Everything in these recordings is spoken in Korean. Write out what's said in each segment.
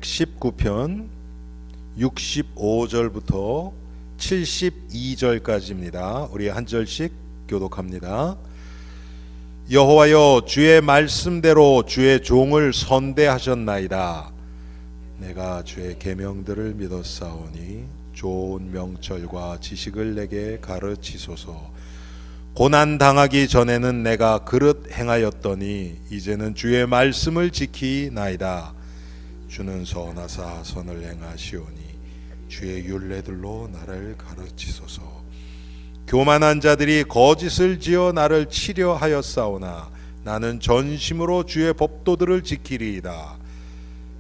119편 65절부터 72절까지입니다. 우리 한 절씩 교독합니다. 여호와여, 주의 말씀대로 주의 종을 선대하셨나이다. 내가 주의 계명들을 믿었사오니 좋은 명철과 지식을 내게 가르치소서. 고난 당하기 전에는 내가 그릇 행하였더니 이제는 주의 말씀을 지키나이다. 주는 선하사 선을 행하시오니 주의 율례들로 나를 가르치소서. 교만한 자들이 거짓을 지어 나를 치려 하였사오나 나는 전심으로 주의 법도들을 지키리이다.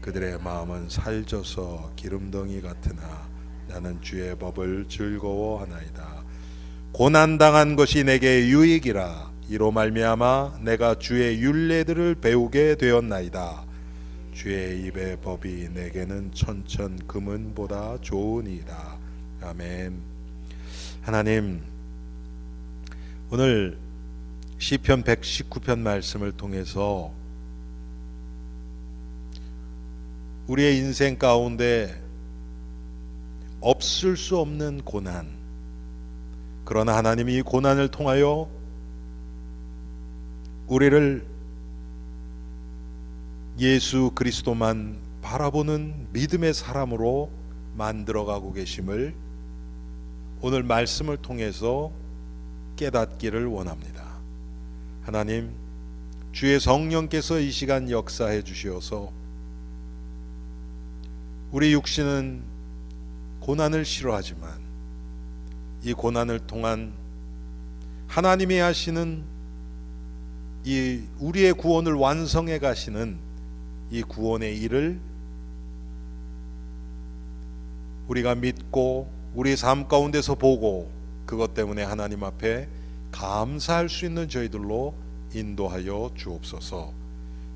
그들의 마음은 살쪄서 기름덩이 같으나 나는 주의 법을 즐거워하나이다. 고난당한 것이 내게 유익이라. 이로 말미암아 내가 주의 율례들을 배우게 되었나이다. 주의 입의 법이 내게는 천천 금은보다 좋으니이다. 아멘. 하나님, 오늘 시편 119편 말씀을 통해서 우리의 인생 가운데 없을 수 없는 고난, 그러나 하나님이 이 고난을 통하여 우리를 예수 그리스도만 바라보는 믿음의 사람으로 만들어가고 계심을 오늘 말씀을 통해서 깨닫기를 원합니다. 하나님, 주의 성령께서 이 시간 역사해 주시어서 우리 육신은 고난을 싫어하지만 이 고난을 통한 하나님이 하시는 이 우리의 구원을 완성해 가시는 이 구원의 일을 우리가 믿고 우리 삶 가운데서 보고 그것 때문에 하나님 앞에 감사할 수 있는 저희들로 인도하여 주옵소서.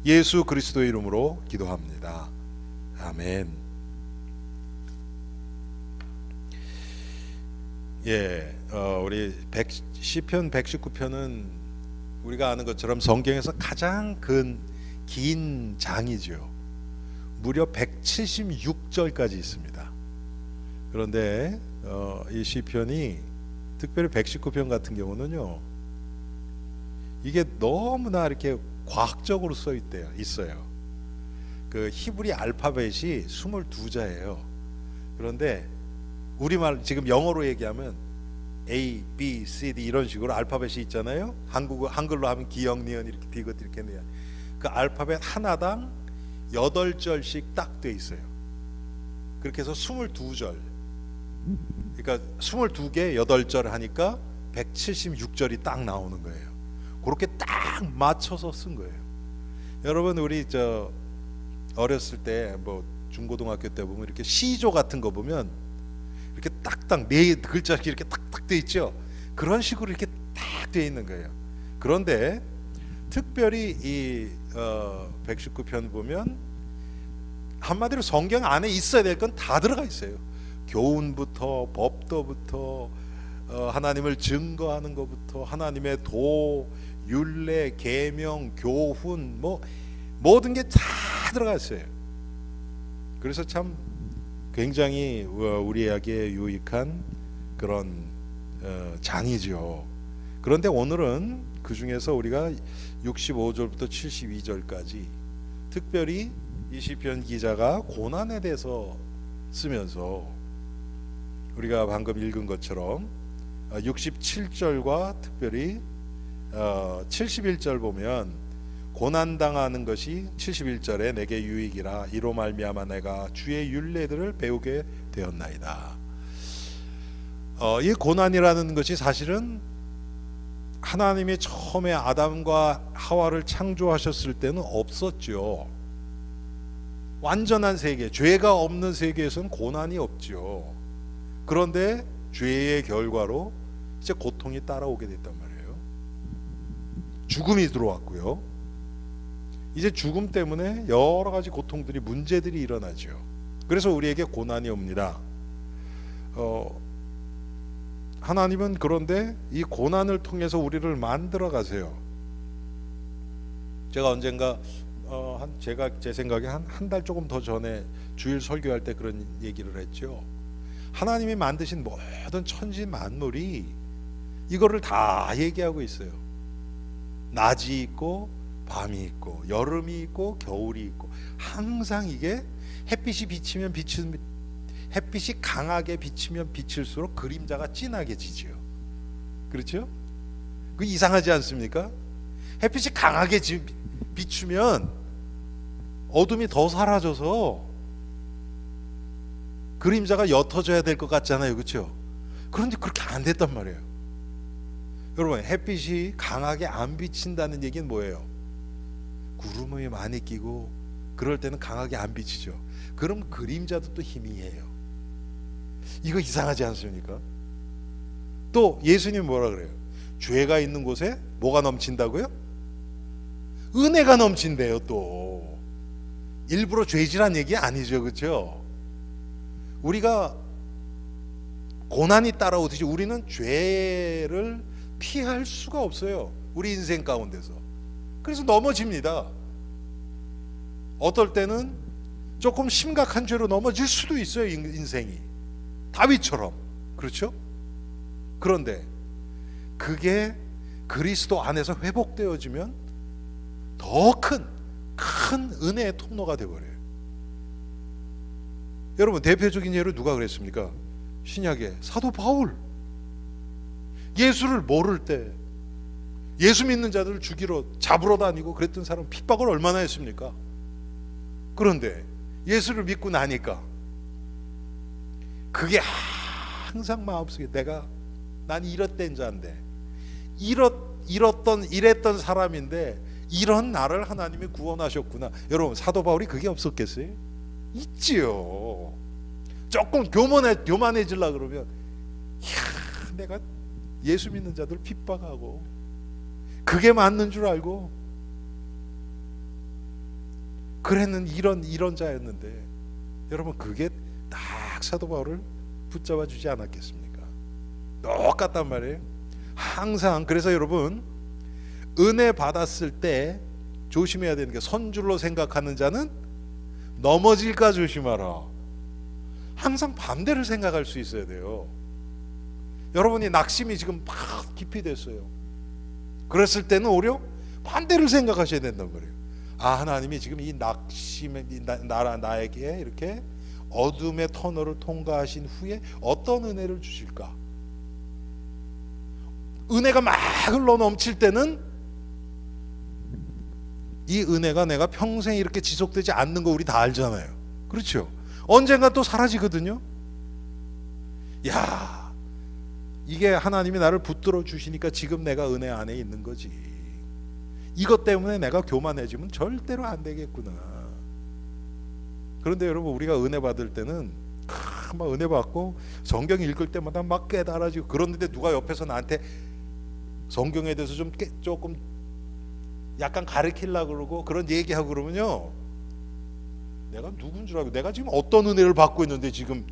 예수 그리스도의 이름으로 기도합니다. 아멘. 우리 시편 119편은 우리가 아는 것처럼 성경에서 가장 긴 장이죠. 무려 176절까지 있습니다. 그런데 이 시편이 특별히 119편 같은 경우는요, 이게 너무나 이렇게 과학적으로 써 있어요. 그 히브리 알파벳이 22자예요. 그런데 우리말 지금 영어로 얘기하면 A, B, C, D 이런 식으로 알파벳이 있잖아요. 한글로 하면 기역, 니은 이렇게 디귿 이렇게 내야. 그 알파벳 하나당 8절씩 딱 돼 있어요. 그렇게 해서 22절. 그러니까 22개 8절 하니까 176절이 딱 나오는 거예요. 그렇게 딱 맞춰서 쓴 거예요. 여러분, 우리 어렸을 때 뭐 중고등학교 때 보면 이렇게 시조 같은 거 보면 이렇게 딱딱 네 글자 이렇게 딱딱 돼 있죠. 그런 식으로 이렇게 딱 돼 있는 거예요. 그런데 특별히 이 119편 보면 한마디로 성경 안에 있어야 될 건 다 들어가 있어요. 교훈부터 법도부터 하나님을 증거하는 것부터 하나님의 도, 율례, 계명, 교훈 뭐 모든 게 다 들어가 있어요. 그래서 참 굉장히 우리에게 유익한 그런 장이죠. 그런데 오늘은 그 중에서 우리가 65절부터 72절까지 특별히 이 시편 기자가 고난에 대해서 쓰면서 우리가 방금 읽은 것처럼 67절과 특별히 71절 보면 고난당하는 것이 71절에 내게 유익이라. 이로 말미암아 내가 주의 율례들을 배우게 되었나이다. 이 고난이라는 것이 사실은 하나님이 처음에 아담과 하와를 창조하셨을 때는 없었죠. 완전한 세계, 죄가 없는 세계에서는 고난이 없죠. 그런데 죄의 결과로 이제 고통이 따라오게 됐단 말이에요. 죽음이 들어왔고요. 이제 죽음 때문에 여러 가지 고통들이, 문제들이 일어나죠. 그래서 우리에게 고난이 옵니다. 하나님은 그런데 이 고난을 통해서 우리를 만들어 가세요. 제가 언젠가 제가 제 생각에 한 달 조금 더 전에 주일 설교할 때 그런 얘기를 했죠. 하나님이 만드신 모든 천지 만물이 이거를 다 얘기하고 있어요. 낮이 있고 밤이 있고 여름이 있고 겨울이 있고 항상 이게 햇빛이 비치면 햇빛이 강하게 비치면 비칠수록 그림자가 진하게 지죠. 그렇죠? 그 이상하지 않습니까? 햇빛이 강하게 비추면 어둠이 더 사라져서 그림자가 옅어져야 될 것 같잖아요. 그렇죠? 그런데 그렇게 안 됐단 말이에요. 여러분, 햇빛이 강하게 안 비친다는 얘기는 뭐예요? 구름이 많이 끼고 그럴 때는 강하게 안 비치죠. 그럼 그림자도 또 희미해요. 이거 이상하지 않습니까? 또 예수님 뭐라 그래요? 죄가 있는 곳에 뭐가 넘친다고요? 은혜가 넘친대요. 또 일부러 죄질한 얘기 아니죠. 그렇죠? 우리가 고난이 따라오듯이 우리는 죄를 피할 수가 없어요. 우리 인생 가운데서. 그래서 넘어집니다. 어떨 때는 조금 심각한 죄로 넘어질 수도 있어요. 인생이 다윗처럼. 그렇죠? 그런데 그게 그리스도 안에서 회복되어지면 더 큰 은혜의 통로가 되어버려요. 여러분, 대표적인 예로 누가 그랬습니까? 신약의 사도 바울. 예수를 모를 때 예수 믿는 자들을 잡으러 다니고 그랬던 사람 핍박을 얼마나 했습니까? 그런데 예수를 믿고 나니까 그게 항상 마음속에 난 이랬던 자인데 이랬던 사람인데 이런 나를 하나님이 구원하셨구나. 여러분, 사도 바울이 그게 없었겠어요? 있지요. 조금 교만해지려고 그러면 내가 예수 믿는 자들 핍박하고 그게 맞는 줄 알고 그랬는 이런 자였는데, 여러분, 그게 딱 사도 바울을 붙잡아 주지 않았겠습니까? 똑같단 말이에요. 항상. 그래서 여러분, 은혜 받았을 때 조심해야 되는 게, 선줄로 생각하는 자는 넘어질까 조심하라. 항상 반대를 생각할 수 있어야 돼요. 여러분이 낙심이 지금 막 깊이 됐어요. 그랬을 때는 오히려 반대를 생각하셔야 된단 말이에요. 하나님이 지금 이 낙심에 나에게 이렇게 어둠의 터널을 통과하신 후에 어떤 은혜를 주실까? 은혜가 막 흘러 넘칠 때는 이 은혜가 내가 평생 이렇게 지속되지 않는 거 우리 다 알잖아요. 그렇죠? 언젠가 또 사라지거든요. 야, 이게 하나님이 나를 붙들어 주시니까 지금 내가 은혜 안에 있는 거지. 이것 때문에 내가 교만해지면 절대로 안 되겠구나. 그런데 여러분, 우리가 은혜 받을 때는 막 은혜 받고 성경 읽을 때마다 막 깨달아지고, 그런데 누가 옆에서 나한테 성경에 대해서 조금 약간 가르치려고 그러고 그런 얘기하고 그러면요, 내가 누군 줄 알고, 내가 지금 어떤 은혜를 받고 있는데 지금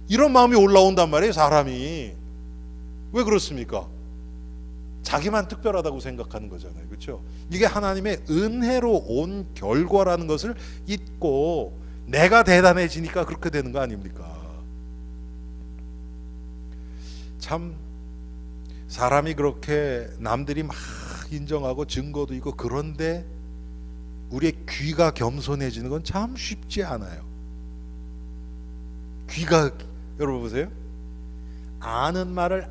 이런 마음이 올라온단 말이에요. 사람이 왜 그렇습니까? 자기만 특별하다고 생각하는 거잖아요. 그렇죠? 이게 하나님의 은혜로 온 결과라는 것을 잊고 내가 대단해지니까 그렇게 되는 거 아닙니까? 참, 사람이 그렇게 남들이 막 인정하고 증거도 있고 그런데 우리의 귀가 겸손해지는 건 참 쉽지 않아요. 귀가, 여러분 보세요. 아는 말을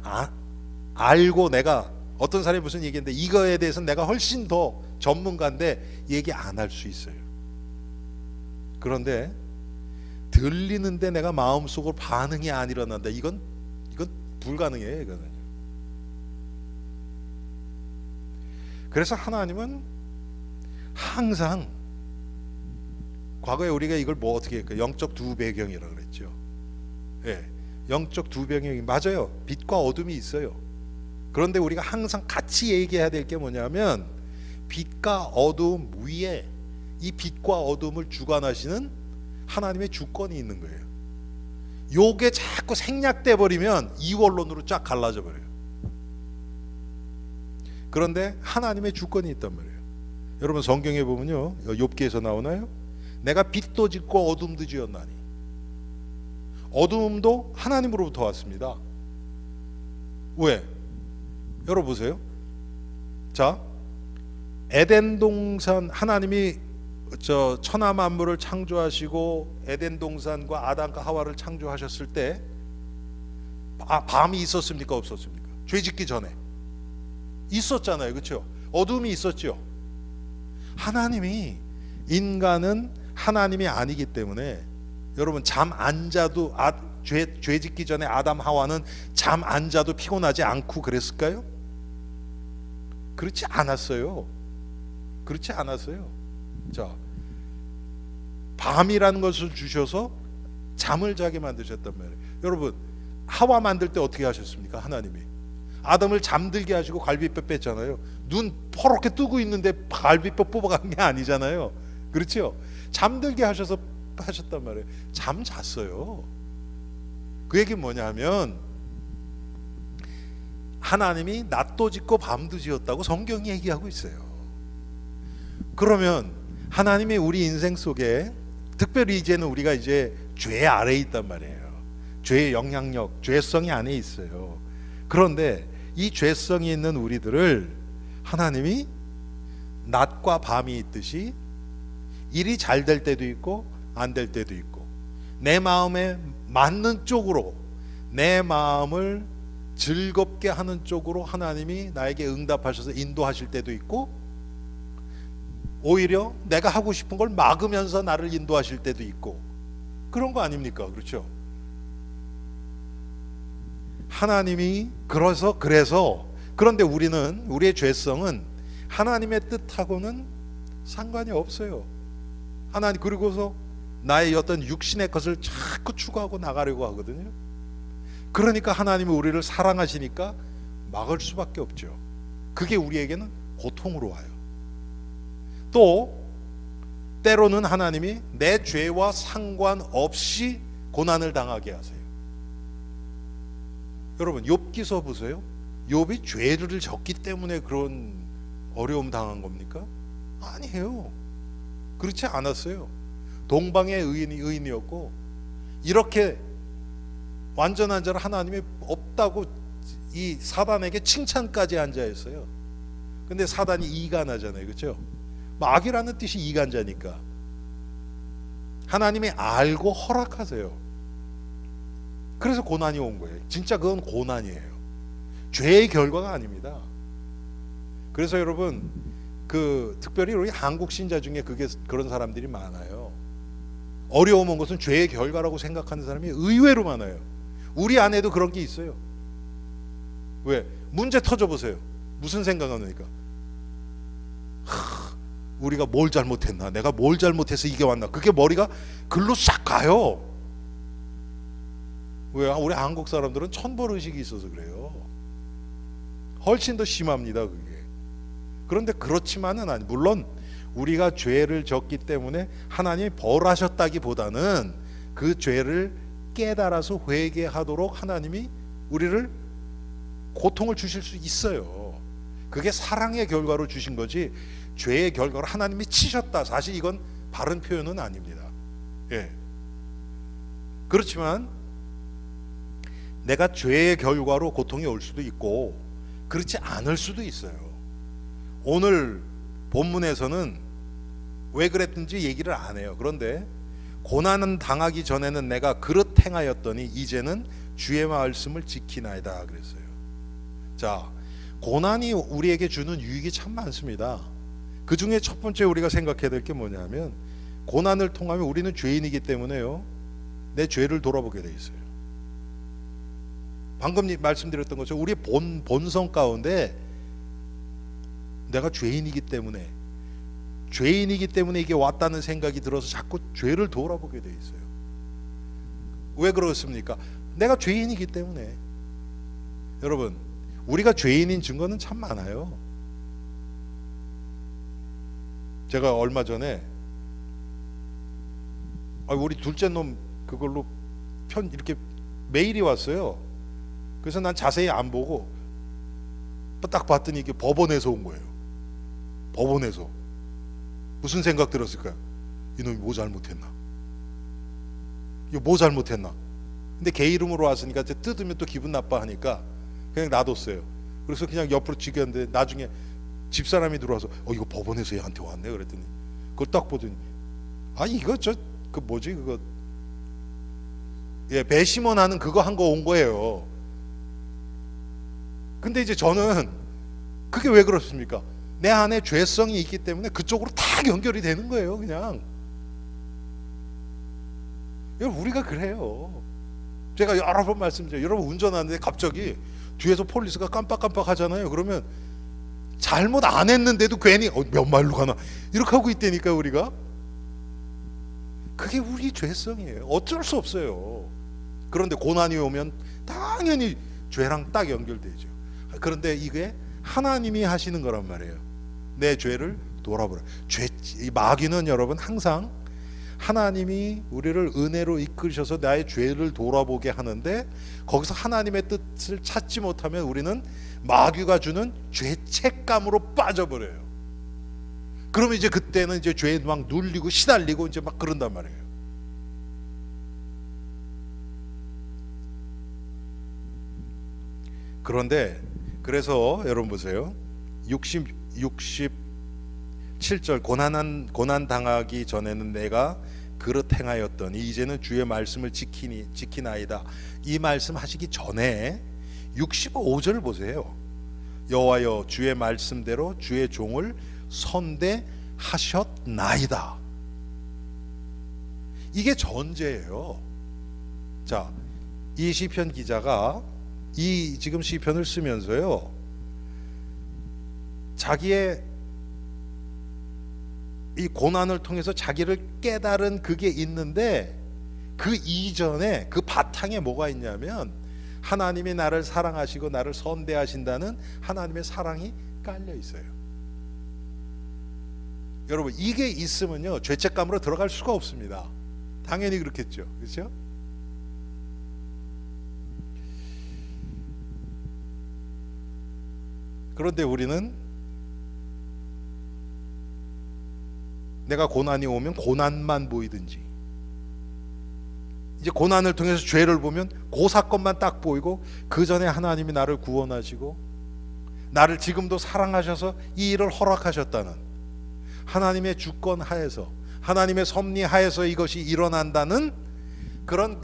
알고, 내가 어떤 사람이 무슨 얘기했는데 이거에 대해서는 내가 훨씬 더 전문가인데 얘기 안 할 수 있어요. 그런데 들리는데 내가 마음속으로 반응이 안 일어난다. 이건 불가능해요. 이거는. 그래서 하나님은 항상, 과거에 우리가 이걸 어떻게 할까요? 영적 두 배경이라고 그랬죠. 예, 영적 두 배경이 맞아요. 빛과 어둠이 있어요. 그런데 우리가 항상 같이 얘기해야 될 게 뭐냐면, 빛과 어둠 위에 이 빛과 어둠을 주관하시는 하나님의 주권이 있는 거예요. 요게 자꾸 생략돼 버리면 이원론으로 쫙 갈라져 버려요. 그런데 하나님의 주권이 있단 말이에요. 여러분 성경에 보면요, 욥기에서 나오나요? 내가 빛도 짓고 어둠도 지었나니. 어둠도 하나님으로부터 왔습니다. 왜? 여러분 보세요. 자, 에덴 동산, 하나님이 천하 만물을 창조하시고 에덴 동산과 아담과 하와를 창조하셨을 때 밤이 있었습니까? 없었습니까? 죄 짓기 전에 있었잖아요. 그렇죠? 어둠이 있었죠. 하나님이, 인간은 하나님이 아니기 때문에 여러분 잠 안 자도 죄 짓기 전에 아담 하와는 잠 안 자도 피곤하지 않고 그랬을까요? 그렇지 않았어요. 그렇지 않았어요. 자, 밤이라는 것을 주셔서 잠을 자게 만드셨단 말이에요. 여러분, 하와 만들 때 어떻게 하셨습니까? 하나님이 아담을 잠들게 하시고 갈비뼈 뺐잖아요. 눈 퍼렇게 뜨고 있는데 갈비뼈 뽑아간 게 아니잖아요. 그렇죠? 잠들게 하셨단 말이에요. 잠 잤어요. 그 얘기는 뭐냐면 하나님이 낮도 짓고 밤도 지었다고 성경이 얘기하고 있어요. 그러면 하나님이 우리 인생 속에, 특별히 이제는 우리가 이제 죄 아래에 있단 말이에요. 죄의 영향력, 죄성이 안에 있어요. 그런데 이 죄성이 있는 우리들을 하나님이 낮과 밤이 있듯이 일이 잘 될 때도 있고 안 될 때도 있고, 내 마음에 맞는 쪽으로, 내 마음을 즐겁게 하는 쪽으로 하나님이 나에게 응답하셔서 인도하실 때도 있고, 오히려 내가 하고 싶은 걸 막으면서 나를 인도하실 때도 있고, 그런 거 아닙니까? 그렇죠? 하나님이 그래서 그런데 우리의 죄성은 하나님의 뜻하고는 상관이 없어요. 하나님, 그리고서 나의 어떤 육신의 것을 자꾸 추구하고 나가려고 하거든요. 그러니까 하나님이 우리를 사랑하시니까 막을 수밖에 없죠. 그게 우리에게는 고통으로 와요. 또 때로는 하나님이 내 죄와 상관없이 고난을 당하게 하세요. 여러분, 욥기서 보세요. 욥이 죄를 졌기 때문에 그런 어려움 당한 겁니까? 아니에요. 그렇지 않았어요. 동방의 의인이었고, 이렇게 완전한 자를 하나님이 없다고 이 사단에게 칭찬까지 앉아 있어요. 근데 사단이 이간하잖아요. 그렇죠? 악이라는 뜻이 이간자니까 하나님이 알고 허락하세요. 그래서 고난이 온 거예요. 진짜 그건 고난이에요. 죄의 결과가 아닙니다. 그래서 여러분, 특별히 우리 한국 신자 중에 그런 사람들이 많아요. 어려움 온 것은 죄의 결과라고 생각하는 사람이 의외로 많아요. 우리 안에도 그런 게 있어요. 왜? 문제 터져보세요. 무슨 생각하니까? 우리가 뭘 잘못했나? 내가 뭘 잘못해서 이게 왔나? 그게 머리가 글로 싹 가요. 왜? 우리 한국 사람들은 천벌의식이 있어서 그래요. 훨씬 더 심합니다, 그게. 그런데 그렇지만은 아니. 물론 우리가 죄를 졌기 때문에 하나님이 벌하셨다기보다는 그 죄를 깨달아서 회개하도록 하나님이 우리를 고통을 주실 수 있어요. 그게 사랑의 결과로 주신 거지, 죄의 결과로 하나님이 치셨다, 사실 이건 바른 표현은 아닙니다. 예. 그렇지만 내가 죄의 결과로 고통이 올 수도 있고 그렇지 않을 수도 있어요. 오늘 본문에서는 왜 그랬든지 얘기를 안 해요. 그런데 고난은 당하기 전에는 내가 그릇 행하였더니 이제는 주의 말씀을 지키나이다 그랬어요. 자, 고난이 우리에게 주는 유익이 참 많습니다. 그 중에 첫 번째 우리가 생각해야 될 게 뭐냐면, 고난을 통하면 우리는 죄인이기 때문에요, 내 죄를 돌아보게 돼 있어요. 방금 말씀드렸던 것처럼 우리의 본성 가운데 내가 죄인이기 때문에 이게 왔다는 생각이 들어서 자꾸 죄를 돌아보게 돼 있어요. 왜 그렇습니까? 내가 죄인이기 때문에. 여러분, 우리가 죄인인 증거는 참 많아요. 제가 얼마 전에 우리 둘째 놈 그걸로 이렇게 메일이 왔어요. 그래서 난 자세히 안 보고 딱 봤더니 이게 법원에서 온 거예요. 법원에서. 무슨 생각 들었을까요? 이놈이 뭐 잘못했나? 이거 뭐 잘못했나? 근데 개 이름으로 왔으니까 이제 뜯으면 또 기분 나빠하니까 그냥 놔뒀어요. 그래서 그냥 옆으로 지겼는데 나중에 집사람이 들어와서 이거 법원에서 얘한테 왔네 그랬더니 그걸 딱 보더니 아니 이거 그 뭐지 그거 배심원하는 그거 한 거 온 거예요. 근데 이제 저는 그게 왜 그렇습니까? 내 안에 죄성이 있기 때문에 그쪽으로 다 연결이 되는 거예요. 그냥 우리가 그래요. 제가 여러 번 말씀드려요. 여러분 운전하는데 갑자기 뒤에서 폴리스가 깜빡깜빡 하잖아요. 그러면 잘못 안 했는데도 괜히 몇 마일로 가나 이렇게 하고 있다니까. 우리가 그게 우리 죄성이에요. 어쩔 수 없어요. 그런데 고난이 오면 당연히 죄랑 딱 연결되죠. 그런데 이게 하나님이 하시는 거란 말이에요. 내 죄를 돌아보라. 이 마귀는 여러분 항상 하나님이 우리를 은혜로 이끌으셔서 나의 죄를 돌아보게 하는데 거기서 하나님의 뜻을 찾지 못하면 우리는 마귀가 주는 죄책감으로 빠져버려요. 그러면 이제 그때는 이제 죄에 막 눌리고 시달리고 이제 막 그런단 말이에요. 그런데 그래서 여러분 보세요. 67절 고난 당하기 전에는 내가 그릇 행하였더니 이제는 주의 말씀을 지키나이다. 이 말씀 하시기 전에 65절 보세요. 여호와여 주의 말씀대로 주의 종을 선대하셨나이다. 이게 전제예요. 자, 이 시편 기자가 이 지금 시편을 쓰면서요, 자기의 이 고난을 통해서 자기를 깨달은 그게 있는데 그 이전에 그 바탕에 뭐가 있냐면 하나님이 나를 사랑하시고 나를 선대하신다는 하나님의 사랑이 깔려 있어요. 여러분 이게 있으면요 죄책감으로 들어갈 수가 없습니다. 당연히 그렇겠죠. 그렇죠? 그런데 우리는 내가 고난이 오면 고난만 보이든지, 이제 고난을 통해서 죄를 보면 그 사건만 딱 보이고 그 전에 하나님이 나를 구원하시고 나를 지금도 사랑하셔서 이 일을 허락하셨다는 하나님의 주권 하에서, 하나님의 섭리 하에서 이것이 일어난다는 그런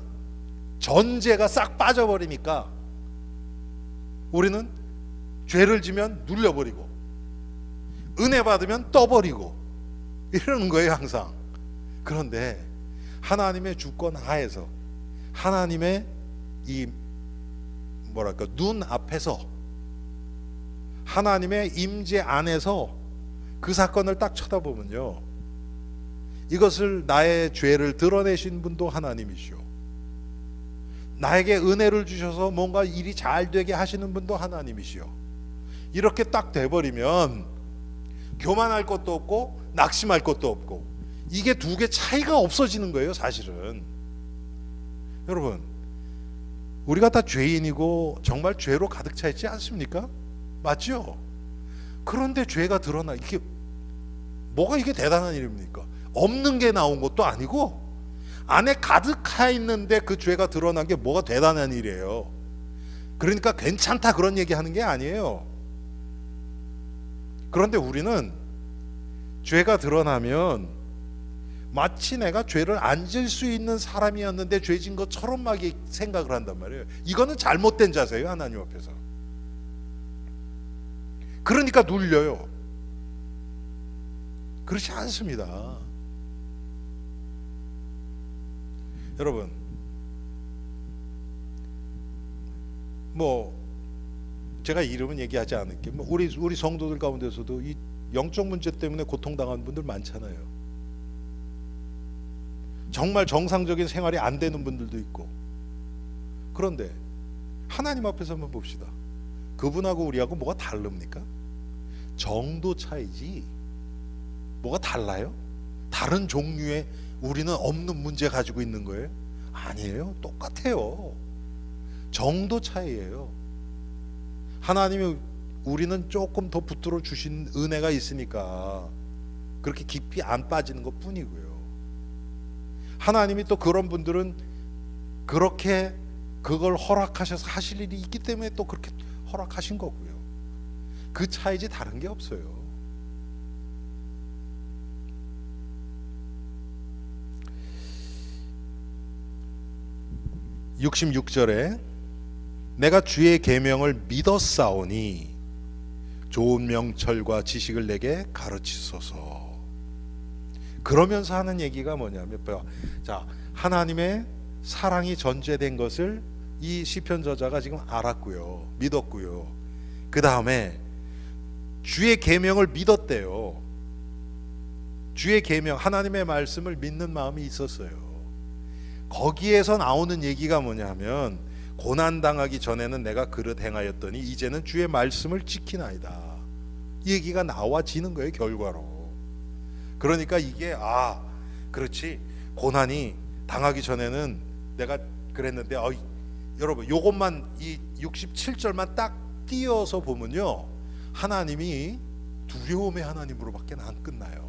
전제가 싹 빠져버리니까 우리는 죄를 지면 눌려버리고 은혜 받으면 떠버리고 이러는 거예요 항상. 그런데 하나님의 주권 하에서 하나님의 이 뭐랄까 눈 앞에서 하나님의 임재 안에서 그 사건을 딱 쳐다보면요, 이것을 나의 죄를 드러내신 분도 하나님이시오, 나에게 은혜를 주셔서 뭔가 일이 잘 되게 하시는 분도 하나님이시오. 이렇게 딱 돼버리면 교만할 것도 없고 낙심할 것도 없고 이게 두 개 차이가 없어지는 거예요 사실은. 여러분 우리가 다 죄인이고 정말 죄로 가득 차 있지 않습니까? 맞죠? 그런데 죄가 드러나, 이게 뭐가 이게 대단한 일입니까? 없는 게 나온 것도 아니고 안에 가득 차 있는데 그 죄가 드러난 게 뭐가 대단한 일이에요. 그러니까 괜찮다 그런 얘기 하는 게 아니에요. 그런데 우리는 죄가 드러나면 마치 내가 죄를 안 질 수 있는 사람이었는데 죄진 것처럼 막 생각을 한단 말이에요. 이거는 잘못된 자세예요 하나님 앞에서. 그러니까 눌려요. 그렇지 않습니다. 여러분 뭐 제가 이름은 얘기하지 않을게요. 뭐 우리 성도들 가운데서도 이 영적 문제 때문에 고통당한 분들 많잖아요. 정말 정상적인 생활이 안 되는 분들도 있고. 그런데 하나님 앞에서 한번 봅시다. 그분하고 우리하고 뭐가 다릅니까? 정도 차이지 뭐가 달라요? 다른 종류의 우리는 없는 문제 가지고 있는 거예요? 아니에요. 똑같아요. 정도 차이예요. 하나님이 우리는 조금 더 붙들어 주신 은혜가 있으니까 그렇게 깊이 안 빠지는 것 뿐이고요. 하나님이 또 그런 분들은 그렇게 그걸 허락하셔서 하실 일이 있기 때문에 또 그렇게 허락하신 거고요. 그 차이지 다른 게 없어요. (66절에) 내가 주의 계명을 믿었사오니 좋은 명철과 지식을 내게 가르치소서. 그러면서 하는 얘기가 뭐냐면, 자, 하나님의 사랑이 전제된 것을 이 시편 저자가 지금 알았고요, 믿었고요. 그 다음에 주의 계명을 믿었대요. 주의 계명, 하나님의 말씀을 믿는 마음이 있었어요. 거기에서 나오는 얘기가 뭐냐면, 고난당하기 전에는 내가 그릇 행하였더니 이제는 주의 말씀을 지키나이다. 이 얘기가 나와지는 거예요, 결과로. 그러니까 이게 그렇지, 고난이 당하기 전에는 내가 그랬는데, 여러분 요것만 이 67절만 딱 띄어서 보면요, 하나님이 두려움의 하나님으로밖에 안 끝나요.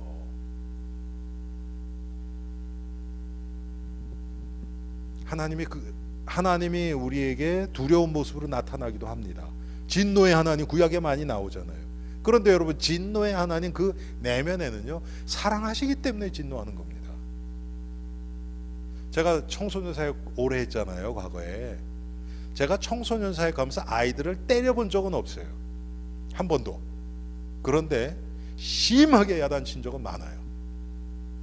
하나님이 우리에게 두려운 모습으로 나타나기도 합니다. 진노의 하나님 구약에 많이 나오잖아요. 그런데 여러분, 진노의 하나님 그 내면에는요, 사랑하시기 때문에 진노하는 겁니다. 제가 청소년 사역 오래 했잖아요, 과거에. 제가 청소년 사역 가면서 아이들을 때려본 적은 없어요, 한 번도. 그런데 심하게 야단친 적은 많아요.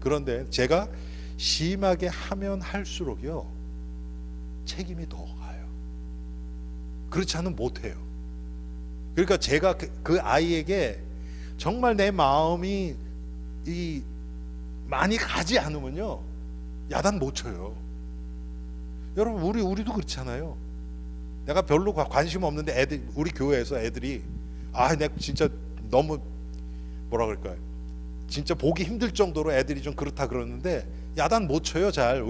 그런데 제가 심하게 하면 할수록요, 책임이 더 가요. 그렇지 않으면 못해요. 그러니까 제가 그 아이에게 정말 내 마음이 많이 가지 않으면요, 야단 못 쳐요. 여러분, 우리도 그렇잖아요. 내가 별로 관심 없는데 우리 교회에서 애들이 내가 진짜 너무 뭐라 그럴까요, 진짜 보기 힘들 정도로 애들이 좀 그렇다 그러는데 야단 못 쳐요, 잘.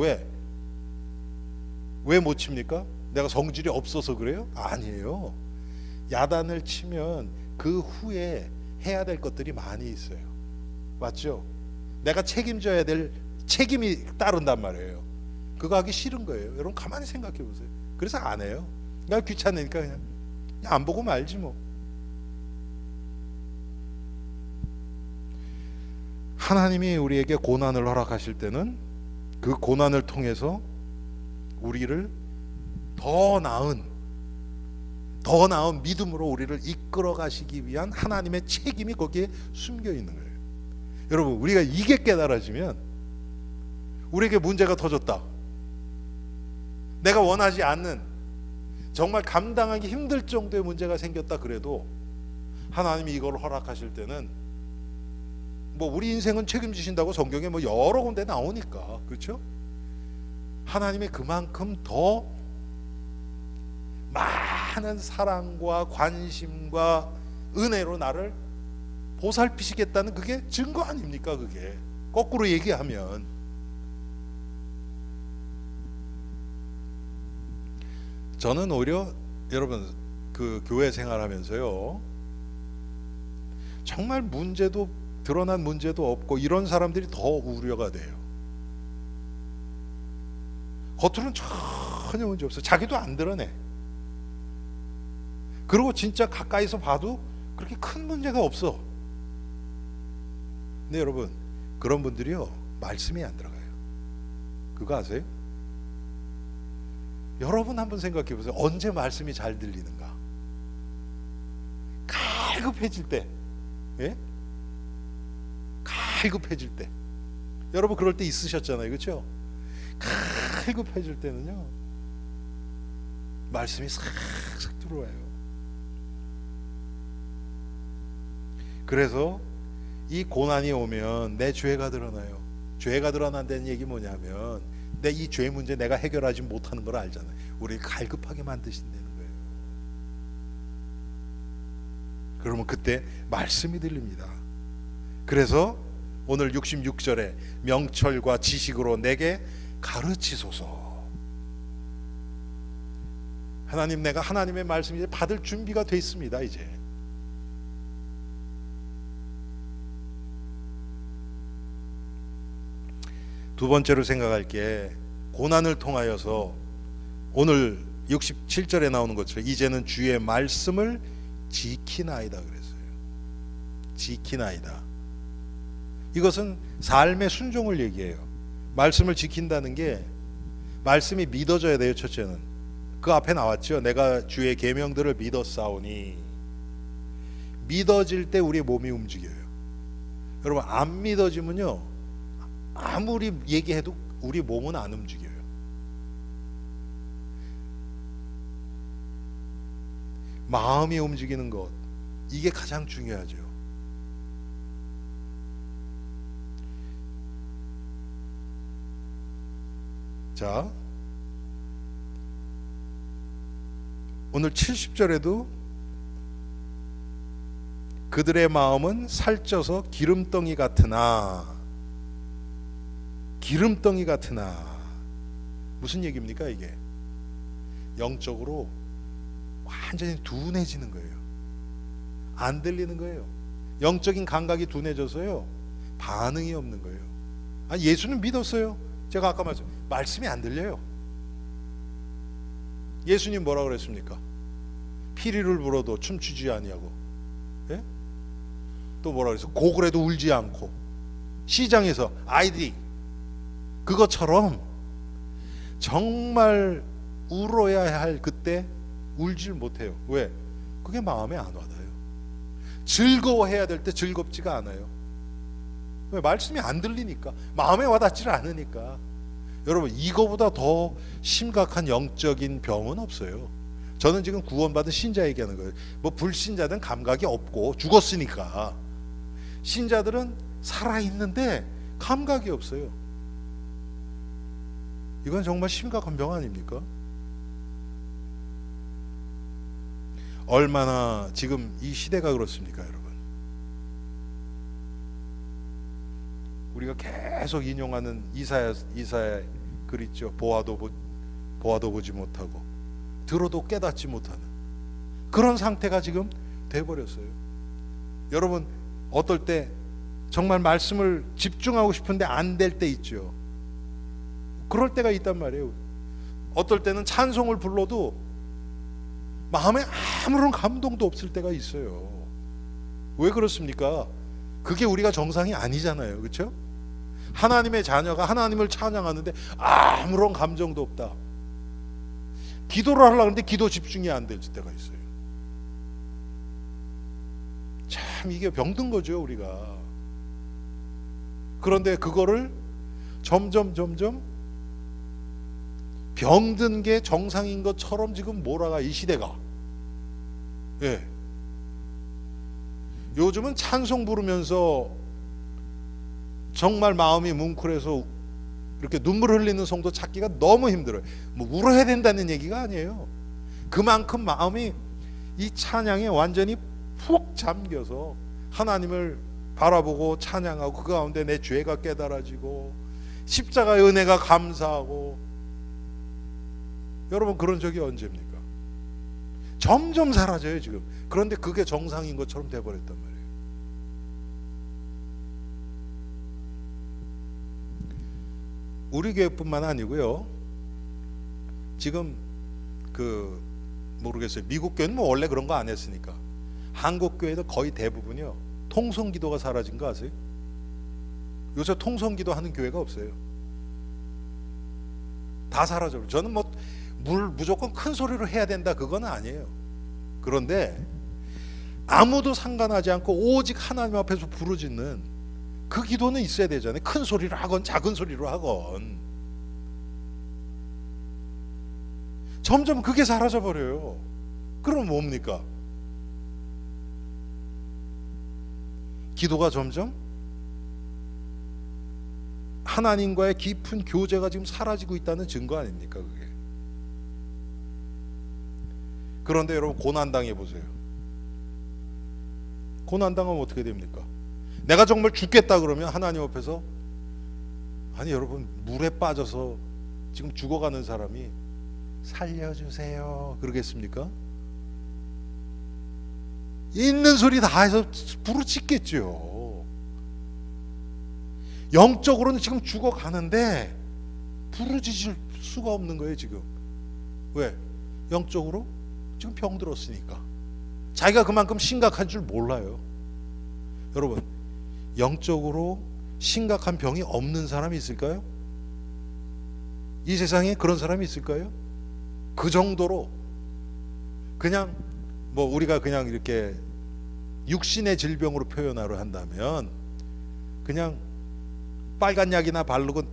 왜 못 칩니까? 내가 성질이 없어서 그래요? 아니에요. 야단을 치면 그 후에 해야 될 것들이 많이 있어요. 맞죠? 내가 책임져야 될 책임이 따른단 말이에요. 그거 하기 싫은 거예요. 여러분 가만히 생각해 보세요. 그래서 안 해요. 나 귀찮으니까 그냥 안 보고 말지 뭐. 하나님이 우리에게 고난을 허락하실 때는 그 고난을 통해서 우리를 더 나은 믿음으로 우리를 이끌어 가시기 위한 하나님의 책임이 거기에 숨겨 있는 거예요. 여러분, 우리가 이게 깨달아지면, 우리에게 문제가 터졌다, 내가 원하지 않는, 정말 감당하기 힘들 정도의 문제가 생겼다 그래도 하나님이 이걸 허락하실 때는, 우리 인생은 책임지신다고 성경에 여러 군데 나오니까, 그렇죠? 하나님이 그만큼 더 많은 사랑과 관심과 은혜로 나를 보살피시겠다는 그게 증거 아닙니까? 그게 거꾸로 얘기하면. 저는 오히려 여러분, 그 교회 생활하면서요, 정말 드러난 문제도 없고 이런 사람들이 더 우려가 돼요. 겉으로는 전혀 문제 없어요. 자기도 안 드러내. 그리고 진짜 가까이서 봐도 그렇게 큰 문제가 없어. 근데 여러분, 그런 분들이요, 말씀이 안 들어가요. 그거 아세요? 여러분 한번 생각해 보세요. 언제 말씀이 잘 들리는가? 갈급해질 때. 예? 갈급해질 때. 여러분 그럴 때 있으셨잖아요, 그렇죠? 갈급해질 때는요, 말씀이 싹싹 들어와요. 그래서 이 고난이 오면 내 죄가 드러나요. 죄가 드러난다는 얘기 뭐냐면, 내 이 죄 문제 내가 해결하지 못하는 걸 알잖아요. 우리 갈급하게 만드신다는 거예요. 그러면 그때 말씀이 들립니다. 그래서 오늘 66절에 명철과 지식으로 내게 가르치소서. 하나님, 내가 하나님의 말씀 이제 받을 준비가 돼 있습니다. 이제 두 번째로 생각할 게 고난을 통하여서 오늘 67절에 나오는 것처럼 이제는 주의 말씀을 지키나이다 그랬어요. 지키나이다. 이것은 삶의 순종을 얘기해요. 말씀을 지킨다는 게 말씀이 믿어져야 돼요. 첫째는 그 앞에 나왔죠. 내가 주의 계명들을 믿었사오니. 믿어질 때 우리 몸이 움직여요. 여러분 안 믿어지면요 아무리 얘기해도 우리 몸은 안 움직여요. 마음이 움직이는 것, 이게 가장 중요하죠. 자, 오늘 70절에도 그들의 마음은 살쪄서 기름덩이 같으나, 기름덩이 같으나 무슨 얘기입니까? 이게 영적으로 완전히 둔해지는 거예요. 안 들리는 거예요. 영적인 감각이 둔해져서요 반응이 없는 거예요. 아니 예수는 믿었어요. 제가 아까 말씀이 안 들려요. 예수님 뭐라 그랬습니까? 피리를 불어도 춤추지 아니하고, 예? 또 뭐라 그랬어? 고글에도 울지 않고. 시장에서 아이들이 그것처럼 정말 울어야 할 그때 울질 못해요. 왜? 그게 마음에 안 와닿아요. 즐거워해야 될 때 즐겁지가 않아요. 왜? 말씀이 안 들리니까, 마음에 와닿지를 않으니까. 여러분 이거보다 더 심각한 영적인 병은 없어요. 저는 지금 구원받은 신자 얘기하는 거예요. 뭐 불신자들은 감각이 없고 죽었으니까. 신자들은 살아있는데 감각이 없어요. 이건 정말 심각한 병 아닙니까? 얼마나 지금 이 시대가 그렇습니까, 여러분? 우리가 계속 인용하는 이사야 글 있죠. 보아도 보지 못하고 들어도 깨닫지 못하는 그런 상태가 지금 돼버렸어요. 여러분 어떨 때 정말 말씀을 집중하고 싶은데 안 될 때 있죠. 그럴 때가 있단 말이에요. 어떨 때는 찬송을 불러도 마음에 아무런 감동도 없을 때가 있어요. 왜 그렇습니까? 그게 우리가 정상이 아니잖아요. 그렇죠? 하나님의 자녀가 하나님을 찬양하는데 아무런 감정도 없다. 기도를 하려고 하는데 기도 집중이 안 될 때가 있어요. 참 이게 병든 거죠, 우리가. 그런데 그거를 점점 병든 게 정상인 것처럼 지금 몰아가, 이 시대가. 예. 요즘은 찬송 부르면서 정말 마음이 뭉클해서 이렇게 눈물 흘리는 성도 찾기가 너무 힘들어요. 뭐 울어야 된다는 얘기가 아니에요. 그만큼 마음이 이 찬양에 완전히 푹 잠겨서 하나님을 바라보고 찬양하고 그 가운데 내 죄가 깨달아지고 십자가의 은혜가 감사하고. 여러분 그런 적이 언제입니까? 점점 사라져요 지금. 그런데 그게 정상인 것처럼 돼버렸단 말이에요. 우리 교회뿐만 아니고요. 지금 모르겠어요. 미국 교회는 뭐 원래 그런 거 안 했으니까. 한국 교회도 거의 대부분이요. 통성기도가 사라진 거 아세요? 요새 통성기도 하는 교회가 없어요. 다 사라져요. 저는 뭐 무조건 큰 소리로 해야 된다 그건 아니에요. 그런데 아무도 상관하지 않고 오직 하나님 앞에서 부르짖는 그 기도는 있어야 되잖아요. 큰 소리로 하건 작은 소리로 하건. 점점 그게 사라져 버려요. 그럼 뭡니까? 기도가 점점 하나님과의 깊은 교제가 지금 사라지고 있다는 증거 아닙니까 그게? 그런데 여러분 고난당해 보세요. 고난당하면 어떻게 됩니까? 내가 정말 죽겠다 그러면 하나님 앞에서, 아니 여러분 물에 빠져서 지금 죽어가는 사람이 살려주세요 그러겠습니까? 있는 소리 다 해서 부르짖겠죠. 영적으로는 지금 죽어가는데 부르짖을 수가 없는 거예요 지금. 왜? 영적으로 지금 병들었으니까. 자기가 그만큼 심각한 줄 몰라요. 여러분, 영적으로 심각한 병이 없는 사람이 있을까요? 이 세상에 그런 사람이 있을까요? 그 정도로 그냥 뭐 우리가 그냥 이렇게 육신의 질병으로 표현하려 한다면 그냥 빨간 약이나 바르고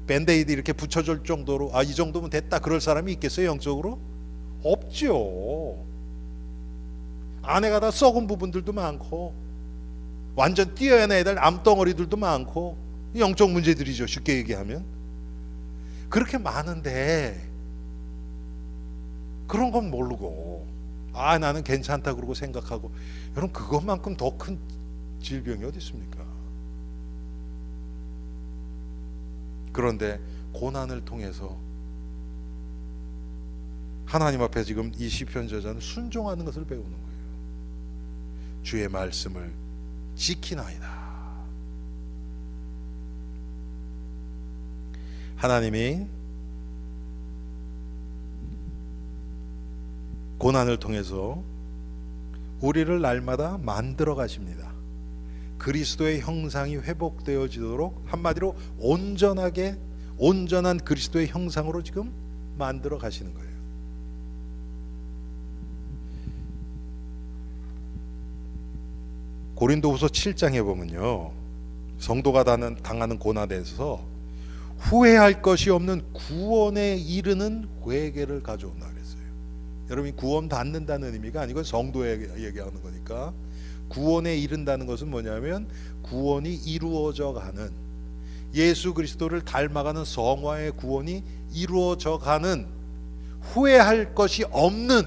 밴드에이드 이렇게 붙여줄 정도로 이 정도면 됐다 그럴 사람이 있겠어요? 영적으로? 없죠. 안에가 다 썩은 부분들도 많고 완전 띄어내야 될 암덩어리들도 많고 영적 문제들이죠. 쉽게 얘기하면 그렇게 많은데 그런 건 모르고 나는 괜찮다 그러고 생각하고, 여러분 그것만큼 더 큰 질병이 어디 있습니까? 그런데 고난을 통해서 하나님 앞에 지금 이 시편 저자는 순종하는 것을 배우는 거예요. 주의 말씀을 지키나이다. 하나님이 고난을 통해서 우리를 날마다 만들어 가십니다. 그리스도의 형상이 회복되어지도록, 한마디로 온전한 그리스도의 형상으로 지금 만들어 가시는 거예요. 고린도후서 7장에 보면요, 성도가 당하는 고난에서 후회할 것이 없는 구원에 이르는 회개를 가져온다 그랬어요. 여러분이 구원 받는다는 의미가 아니고 성도에 얘기하는 거니까, 구원에 이른다는 것은 뭐냐면 구원이 이루어져 가는, 예수 그리스도를 닮아가는 성화의 구원이 이루어져 가는, 후회할 것이 없는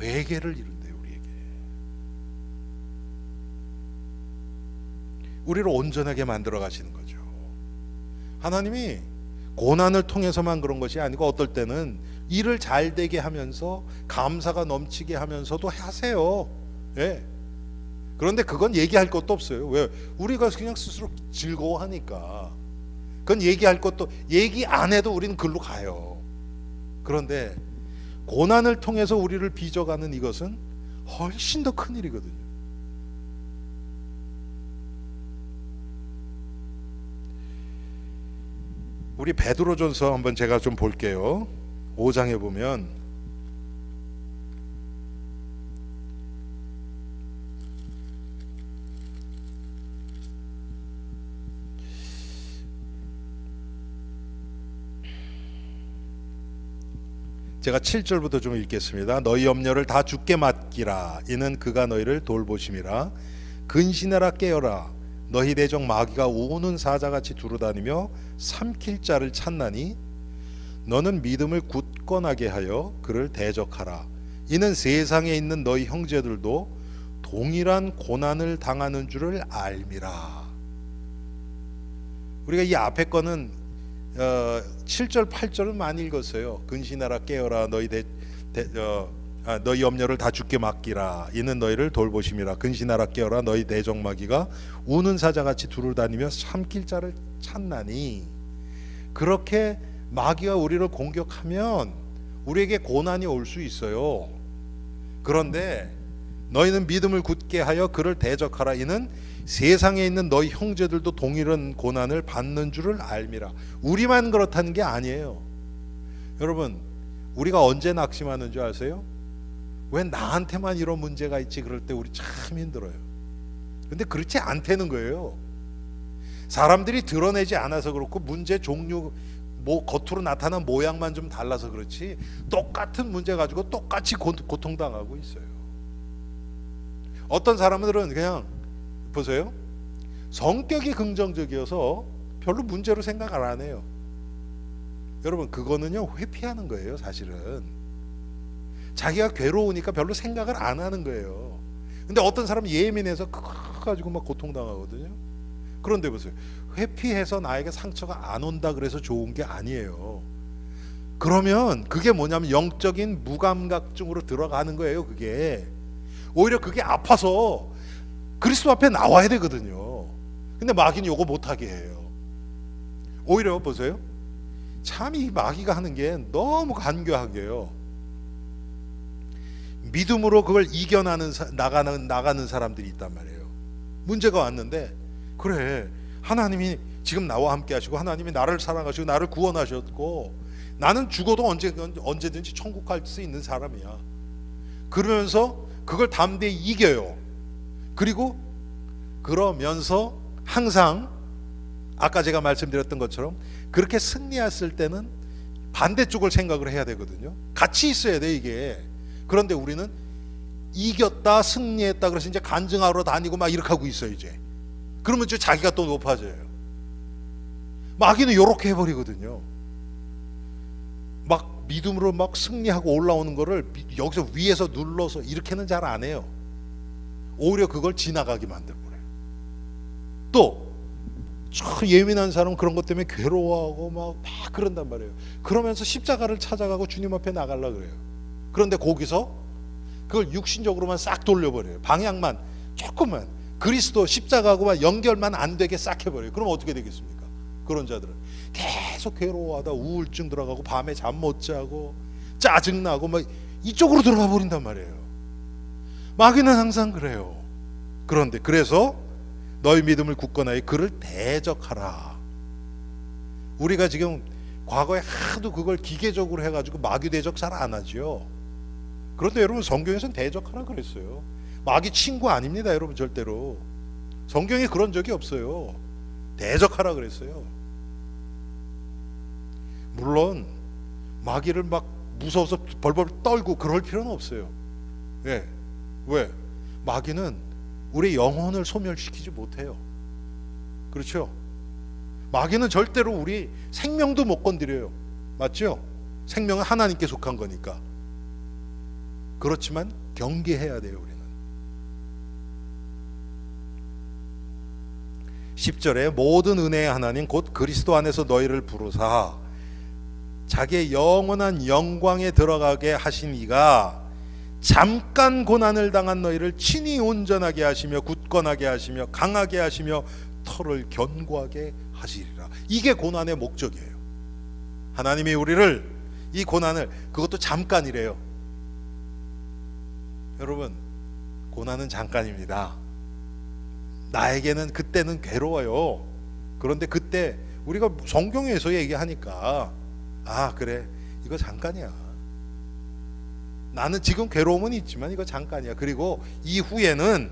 회개를 이룬대요. 우리를 온전하게 만들어 가시는 거죠. 하나님이 고난을 통해서만 그런 것이 아니고 어떨 때는 일을 잘 되게 하면서 감사가 넘치게 하면서도 하세요. 예. 그런데 그건 얘기할 것도 없어요. 왜? 우리가 그냥 스스로 즐거워하니까. 그건 얘기할 것도, 얘기 안 해도 우리는 글로 가요. 그런데 고난을 통해서 우리를 빚어가는 이것은 훨씬 더 큰 일이거든요. 우리 베드로전서 한번 제가 좀 볼게요. 5장에 보면 제가 7절부터 좀 읽겠습니다. 너희 염려를 다 주께 맡기라. 이는 그가 너희를 돌보심이라. 근신하라 깨어라. 너희 대적 마귀가 우는 사자같이 두루다니며 삼킬 자를 찾나니 너는 믿음을 굳건하게 하여 그를 대적하라. 이는 세상에 있는 너희 형제들도 동일한 고난을 당하는 줄을 알미라. 우리가 이 앞에 거는 7절 8절은 많이 읽었어요. 근신하라 깨어라. 너희 염려를 다 주께 맡기라. 이는 너희를 돌보심이라. 근신하라 깨어라. 너희 대적 마귀가 우는 사자같이 두루다니며 삼킬 자를 찾나니. 그렇게 마귀가 우리를 공격하면 우리에게 고난이 올 수 있어요. 그런데 너희는 믿음을 굳게 하여 그를 대적하라. 이는 세상에 있는 너희 형제들도 동일한 고난을 받는 줄을 알미라. 우리만 그렇다는 게 아니에요. 여러분, 우리가 언제 낙심하는 줄 아세요? 왜 나한테만 이런 문제가 있지? 그럴 때 우리 참 힘들어요. 근데 그렇지 않다는 거예요. 사람들이 드러내지 않아서 그렇고, 문제 종류, 겉으로 나타난 모양만 좀 달라서 그렇지, 똑같은 문제 가지고 똑같이 고통당하고 있어요. 어떤 사람들은 그냥 보세요, 성격이 긍정적이어서 별로 문제로 생각을 안 해요. 여러분, 그거는요 회피하는 거예요. 사실은 자기가 괴로우니까 별로 생각을 안 하는 거예요. 근데 어떤 사람은 예민해서 그거 가지고 막 고통당하거든요. 그런데 보세요, 회피해서 나에게 상처가 안 온다 그래서 좋은 게 아니에요. 그러면 그게 뭐냐면 영적인 무감각증으로 들어가는 거예요. 그게 오히려 그게 아파서 그리스도 앞에 나와야 되거든요. 근데 마귀는 요거 못하게 해요. 오히려 보세요. 참 이 마귀가 하는 게 너무 간교한 게요. 믿음으로 그걸 나가는 사람들이 있단 말이에요. 문제가 왔는데, 그래, 하나님이 지금 나와 함께 하시고 하나님이 나를 사랑하시고 나를 구원하셨고 나는 죽어도 언제든지 천국 갈 수 있는 사람이야. 그러면서 그걸 담대히 이겨요. 그리고 그러면서 항상 아까 제가 말씀드렸던 것처럼 그렇게 승리했을 때는 반대쪽을 생각을 해야 되거든요. 같이 있어야 돼 이게. 그런데 우리는 이겼다 승리했다 그래서 이제 간증하러 다니고 막 이렇게 하고 있어요 이제. 그러면 이제 자기가 또 높아져요. 마귀는 이렇게 해버리거든요. 막 믿음으로 막 승리하고 올라오는 거를 여기서 위에서 눌러서 이렇게는 잘 안 해요. 오히려 그걸 지나가게 만들어버려요. 또 참 예민한 사람은 그런 것 때문에 괴로워하고 막 그런단 말이에요. 그러면서 십자가를 찾아가고 주님 앞에 나가려고 그래요. 그런데 거기서 그걸 육신적으로만 싹 돌려버려요. 방향만 조금만 그리스도 십자가하고만 연결만 안 되게 싹 해버려요. 그럼 어떻게 되겠습니까? 그런 자들은 계속 괴로워하다 우울증 들어가고 밤에 잠 못 자고 짜증나고 막 이쪽으로 들어가 버린단 말이에요. 마귀는 항상 그래요. 그런데 그래서 너희 믿음을 굳건하여 그를 대적하라. 우리가 지금 과거에 하도 그걸 기계적으로 해가지고 마귀 대적 잘 안 하죠. 그런데 여러분 성경에서는 대적하라 그랬어요. 마귀 친구 아닙니다 여러분. 절대로 성경에 그런 적이 없어요. 대적하라 그랬어요. 물론 마귀를 막 무서워서 벌벌 떨고 그럴 필요는 없어요. 왜? 마귀는 우리의 영혼을 소멸시키지 못해요. 그렇죠? 마귀는 절대로 우리 생명도 못 건드려요. 맞죠? 생명은 하나님께 속한 거니까. 그렇지만 경계해야 돼요 우리는. 10절에 모든 은혜의 하나님 곧 그리스도 안에서 너희를 부르사 자기의 영원한 영광에 들어가게 하신 이가 잠깐 고난을 당한 너희를 친히 온전하게 하시며 굳건하게 하시며 강하게 하시며 털을 견고하게 하시리라. 이게 고난의 목적이에요. 하나님이 우리를 이 고난을 그것도 잠깐이래요. 여러분 고난은 잠깐입니다. 나에게는 그때는 괴로워요. 그런데 그때 우리가 성경에서 얘기하니까 아 그래 이거 잠깐이야. 나는 지금 괴로움은 있지만 이거 잠깐이야. 그리고 이후에는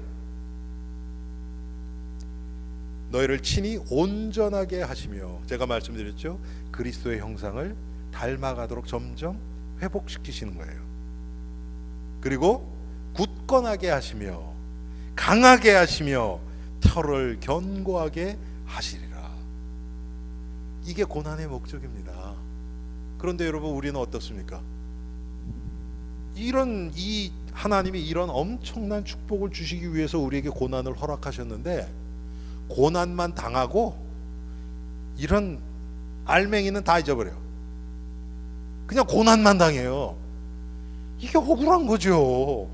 너희를 친히 온전하게 하시며 제가 말씀드렸죠. 그리스도의 형상을 닮아가도록 점점 회복시키시는 거예요. 그리고 굳건하게 하시며 강하게 하시며 털을 견고하게 하시리라. 이게 고난의 목적입니다. 그런데 여러분 우리는 어떻습니까? 이 하나님이 이런 엄청난 축복을 주시기 위해서 우리에게 고난을 허락하셨는데 고난만 당하고 이런 알맹이는 다 잊어버려요. 그냥 고난만 당해요. 이게 억울한 거죠.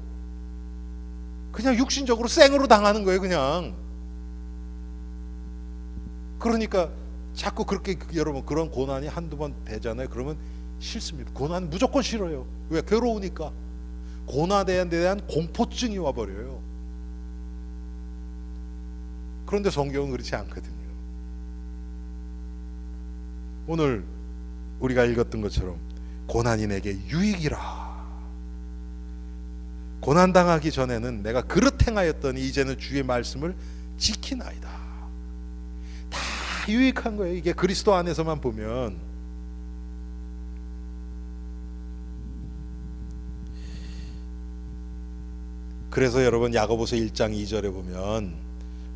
그냥 육신적으로 생으로 당하는 거예요 그냥. 그러니까 자꾸 그렇게 여러분 그런 고난이 한두 번 되잖아요. 그러면 싫습니다. 고난 무조건 싫어요. 왜? 괴로우니까. 고난에 대한 공포증이 와버려요. 그런데 성경은 그렇지 않거든요. 오늘 우리가 읽었던 것처럼 고난이 내게 유익이라. 고난당하기 전에는 내가 그릇 행하였더니 이제는 주의 말씀을 지키나이다. 다 유익한 거예요. 이게 그리스도 안에서만 보면. 그래서 여러분 야고보서 1장 2절에 보면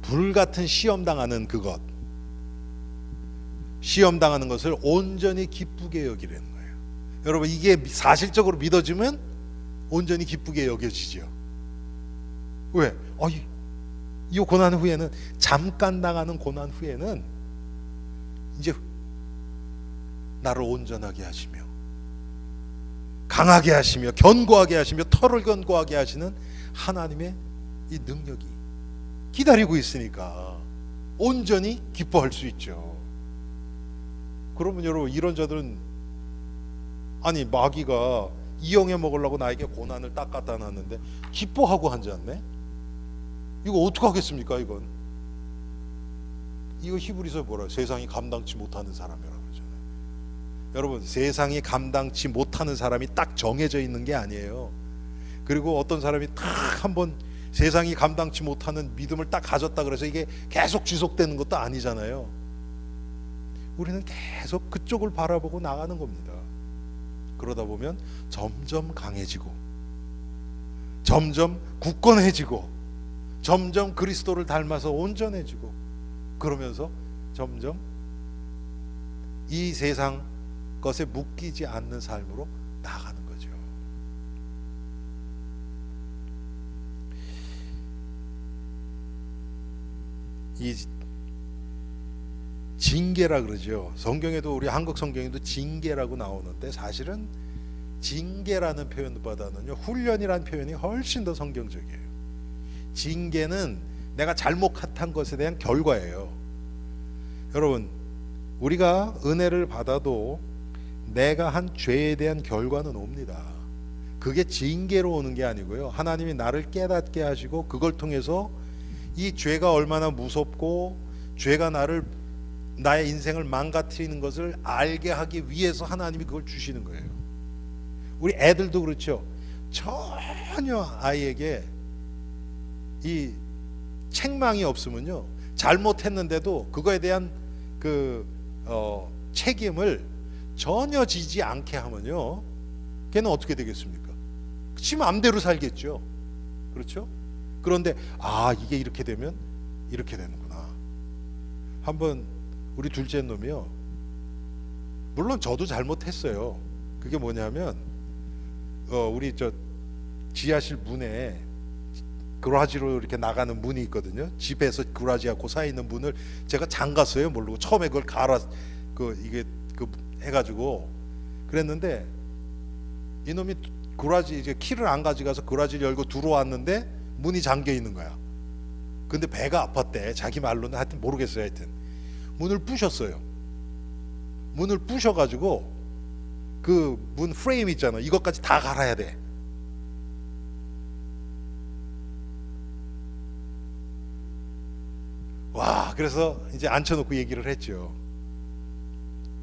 불같은 시험 당하는 그것, 시험 당하는 것을 온전히 기쁘게 여기라는 거예요. 여러분 이게 사실적으로 믿어지면 온전히 기쁘게 여겨지죠. 왜? 이 고난 후에는 잠깐 당하는 고난 후에는 이제 나를 온전하게 하시며 강하게 하시며 견고하게 하시며 털을 견고하게 하시는 하나님의 이 능력이 기다리고 있으니까 온전히 기뻐할 수 있죠. 그러면 여러분 이런 자들은 아니 마귀가 이영애 먹으려고 나에게 고난을 딱 갖다 놨는데 기뻐하고 앉았네. 이거 어떡하겠습니까? 이건 이거 히브리서 뭐라 세상이 감당치 못하는 사람이라고 그러잖아요. 여러분 세상이 감당치 못하는 사람이 딱 정해져 있는 게 아니에요. 그리고 어떤 사람이 딱 한번 세상이 감당치 못하는 믿음을 딱 가졌다 그래서 이게 계속 지속되는 것도 아니잖아요. 우리는 계속 그쪽을 바라보고 나가는 겁니다. 그러다 보면 점점 강해지고 점점 굳건해지고 점점 그리스도를 닮아서 온전해지고 그러면서 점점 이 세상 것에 묶이지 않는 삶으로 나아가는 거죠. 이 징계라 그러죠. 성경에도 우리 한국 성경에도 징계라고 나오는데 사실은 징계라는 표현보다는요 훈련이라는 표현이 훨씬 더 성경적이에요. 징계는 내가 잘못한 것에 대한 결과예요. 여러분 우리가 은혜를 받아도 내가 한 죄에 대한 결과는 옵니다. 그게 징계로 오는 게 아니고요. 하나님이 나를 깨닫게 하시고 그걸 통해서 이 죄가 얼마나 무섭고 죄가 나의 인생을 망가뜨리는 것을 알게 하기 위해서 하나님이 그걸 주시는 거예요. 우리 애들도 그렇죠. 전혀 아이에게 이 책망이 없으면요 잘못했는데도 그거에 대한 책임을 전혀 지지 않게 하면요 걔는 어떻게 되겠습니까? 지 마음대로 살겠죠. 그렇죠? 그런데 이게 이렇게 되면 이렇게 되는구나. 한번 우리 둘째 놈이요 물론 저도 잘못했어요. 그게 뭐냐면 우리 저 지하실 문에 그라지로 이렇게 나가는 문이 있거든요. 집에서 그라지하고 사이 있는 문을 제가 잠갔어요. 모르고 처음에 그걸 이게 해가지고 그랬는데 이놈이 그라지 이제 키를 안 가져가서 그라지를 열고 들어왔는데 문이 잠겨 있는 거야. 근데 배가 아팠대. 자기 말로는 하여튼 모르겠어요. 하여튼 문을 부셨어요. 문을 부셔가지고 그 문 프레임 있잖아. 이것까지 다 갈아야 돼. 와, 그래서 이제 앉혀놓고 얘기를 했죠.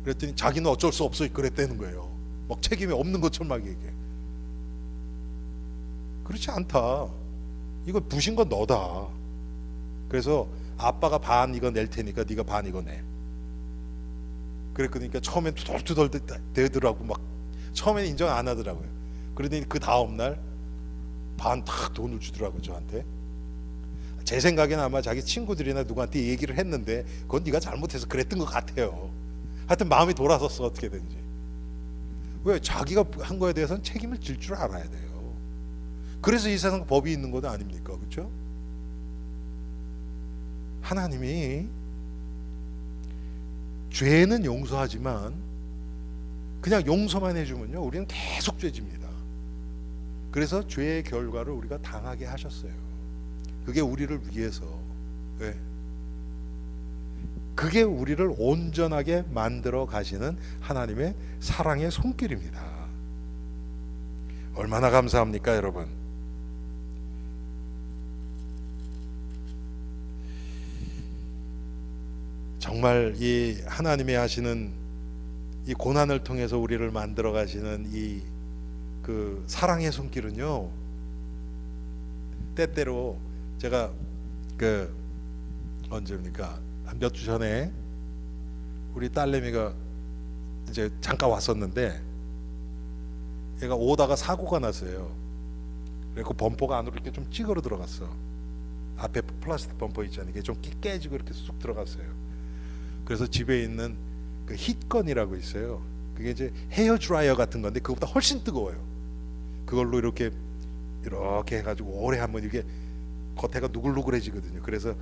그랬더니 자기는 어쩔 수 없어 그랬다는 거예요. 막 책임이 없는 것처럼 막 얘기해. 그렇지 않다. 이거 부신 건 너다. 그래서 아빠가 반 이거 낼 테니까 네가 반 이거 내. 그랬으니까 처음엔 투덜투덜 대더라고. 막 처음엔 인정 안 하더라고요. 그러더니 그 다음날 반 딱 돈을 주더라고 저한테. 제 생각에는 아마 자기 친구들이나 누구한테 얘기를 했는데 그건 네가 잘못해서 그랬던 것 같아요. 하여튼 마음이 돌아섰어 어떻게든지. 왜? 자기가 한 거에 대해서는 책임을 질 줄 알아야 돼요. 그래서 이 세상 법이 있는 것 아닙니까? 그렇죠? 하나님이 죄는 용서하지만 그냥 용서만 해주면요 우리는 계속 죄집니다. 그래서 죄의 결과를 우리가 당하게 하셨어요. 그게 우리를 위해서. 왜? 그게 우리를 온전하게 만들어 가시는 하나님의 사랑의 손길입니다. 얼마나 감사합니까 여러분. 정말 이 하나님이 하시는 이 고난을 통해서 우리를 만들어 가시는 이 그 사랑의 손길은요 때때로 제가 언제입니까? 한 몇 주 전에 우리 딸내미가 이제 잠깐 왔었는데 얘가 오다가 사고가 났어요. 그래서 범퍼가 안으로 이렇게 좀 찌그러 들어갔어. 앞에 플라스틱 범퍼 있잖아요. 이게 좀 깨지고 이렇게 쑥 들어갔어요. 그래서 집에 있는 그 힛건이라고 있어요. 그게 이제 헤어 드라이어 같은 건데 그거보다 훨씬 뜨거워요. 그걸로 이렇게 해가지고 오래 하면 이게 겉에가 누글누글해지거든요. 그래서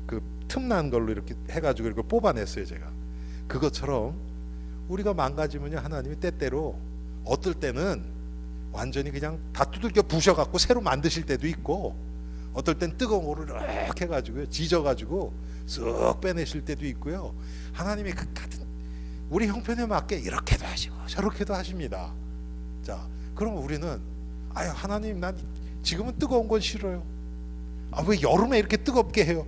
그 틈난 걸로 이렇게 해가지고 이렇게 뽑아냈어요. 제가 그것처럼 우리가 망가지면요 하나님이 때때로 어떨 때는 완전히 그냥 다 두들겨 부셔갖고 새로 만드실 때도 있고 어떨 땐 뜨거운 거를 이렇게 해가지고 지져가지고 쓱 빼내실 때도 있고요. 하나님이 그 같은 우리 형편에 맞게 이렇게도 하시고 저렇게도 하십니다. 자, 그럼 우리는 아유 하나님 난 지금은 뜨거운 건 싫어요. 아, 왜 여름에 이렇게 뜨겁게 해요?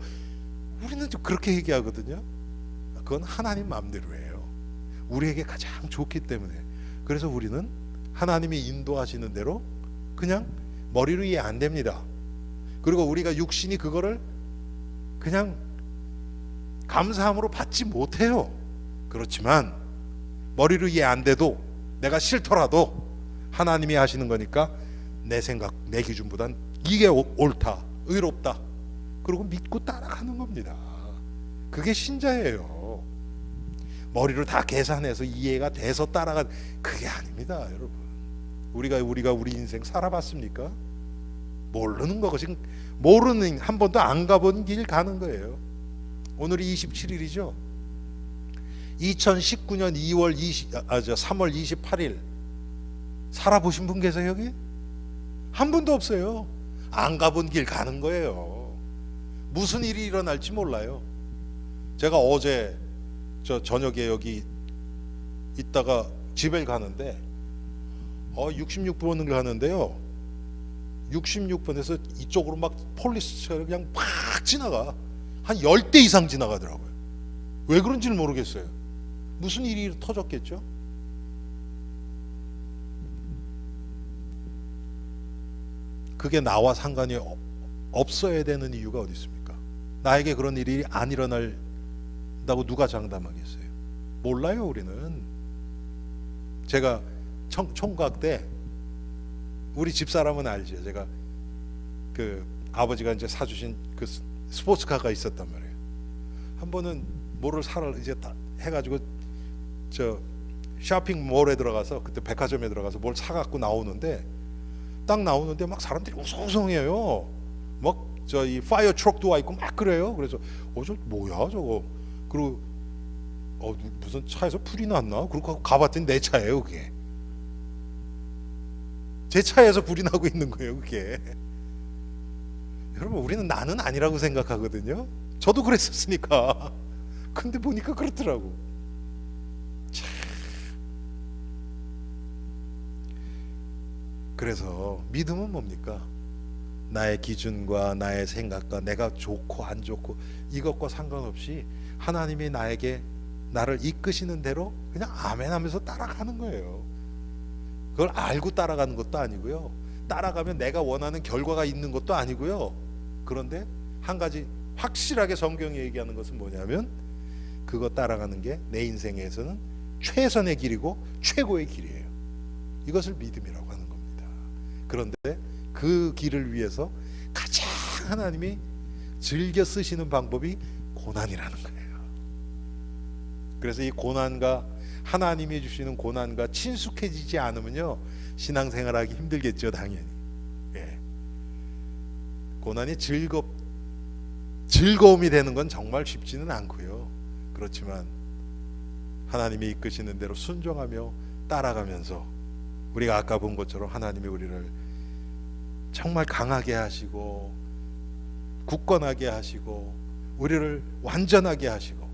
우리는 좀 그렇게 얘기하거든요. 그건 하나님 마음대로예요. 우리에게 가장 좋기 때문에. 그래서 우리는 하나님이 인도하시는 대로 그냥 머리로 이해 안 됩니다. 그리고 우리가 육신이 그거를 그냥 감사함으로 받지 못해요. 그렇지만 머리로 이해 안 돼도 내가 싫더라도 하나님이 하시는 거니까 내 생각, 내 기준보단 이게 옳다, 의롭다. 그리고 믿고 따라가는 겁니다. 그게 신자예요. 머리로 다 계산해서 이해가 돼서 따라가, 그게 아닙니다, 여러분. 우리가 우리 인생 살아봤습니까? 모르는 거고, 지금 모르는, 한 번도 안 가본 길 가는 거예요. 오늘이 27일이죠. 2019년 3월 28일 살아보신 분 계세요 여기? 한 분도 없어요. 안 가본 길 가는 거예요. 무슨 일이 일어날지 몰라요. 제가 어제 저녁에 여기 있다가 집에 가는데 66번을 가는데요, 66번에서 이쪽으로 막 폴리스가 그냥 팍 지나가. 한 10대 이상 지나가더라고요. 왜 그런지는 모르겠어요. 무슨 일이 터졌겠죠? 그게 나와 상관이 없어야 되는 이유가 어디 있습니까? 나에게 그런 일이 안 일어난다고 누가 장담하겠어요? 몰라요. 우리는. 제가 총각 때 우리 집사람은 알죠. 제가 그 아버지가 이제 사주신 그 스포츠카가 있었단 말이에요. 한 번은 뭐를 사러 이제 다 해가지고 저 쇼핑몰에 들어가서, 그때 백화점에 들어가서 뭘 사갖고 나오는데, 딱 나오는데 막 사람들이 우성우성해요. 막 저 이 파이어 트럭도 와 있고 막 그래요. 그래서 저 뭐야 저거. 그리고 무슨 차에서 불이 났나? 그러고 가봤더니 내 차예요. 그게 제 차에서 불이 나고 있는 거예요. 그게. 여러분, 우리는 나는 아니라고 생각하거든요. 저도 그랬었으니까. 근데 보니까 그렇더라고. 참. 그래서 믿음은 뭡니까? 나의 기준과 나의 생각과 내가 좋고 안 좋고 이것과 상관없이 하나님이 나를 이끄시는 대로 그냥 아멘 하면서 따라가는 거예요. 그걸 알고 따라가는 것도 아니고요, 따라가면 내가 원하는 결과가 있는 것도 아니고요. 그런데 한 가지 확실하게 성경이 얘기하는 것은 뭐냐면, 그거 따라가는 게 내 인생에서는 최선의 길이고 최고의 길이에요. 이것을 믿음이라고 하는 겁니다. 그런데 그 길을 위해서 가장 하나님이 즐겨 쓰시는 방법이 고난이라는 거예요. 그래서 이 고난과, 하나님이 주시는 고난과 친숙해지지 않으면요, 신앙생활하기 힘들겠죠, 당연히. 예. 고난이 즐거움이 되는 건 정말 쉽지는 않고요. 그렇지만 하나님이 이끄시는 대로 순종하며 따라가면서, 우리가 아까 본 것처럼 하나님이 우리를 정말 강하게 하시고 굳건하게 하시고 우리를 완전하게 하시고,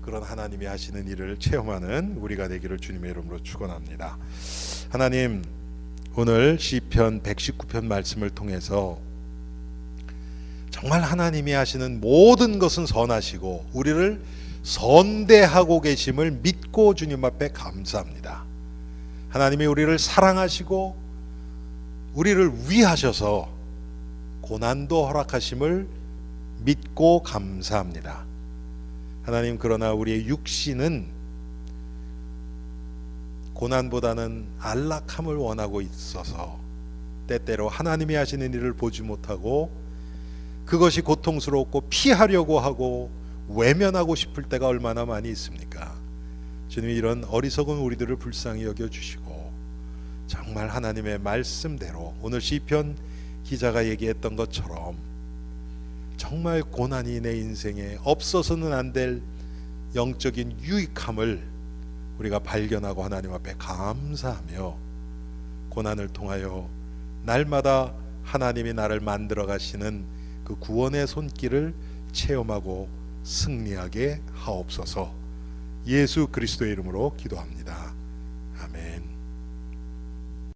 그런 하나님이 하시는 일을 체험하는 우리가 되기를 주님의 이름으로 축원합니다. 하나님, 오늘 시편 119편 말씀을 통해서 정말 하나님이 하시는 모든 것은 선하시고 우리를 선대하고 계심을 믿고 주님 앞에 감사합니다. 하나님이 우리를 사랑하시고 우리를 위하셔서 고난도 허락하심을 믿고 감사합니다. 하나님, 그러나 우리의 육신은 고난보다는 안락함을 원하고 있어서 때때로 하나님이 하시는 일을 보지 못하고 그것이 고통스럽고 피하려고 하고 외면하고 싶을 때가 얼마나 많이 있습니까? 주님이 이런 어리석은 우리들을 불쌍히 여겨주시고 정말 하나님의 말씀대로 오늘 시편 기자가 얘기했던 것처럼 정말 고난이 내 인생에 없어서는 안 될 영적인 유익함을 우리가 발견하고 하나님 앞에 감사하며, 고난을 통하여 날마다 하나님이 나를 만들어 가시는 그 구원의 손길을 체험하고 승리하게 하옵소서. 예수 그리스도의 이름으로 기도합니다.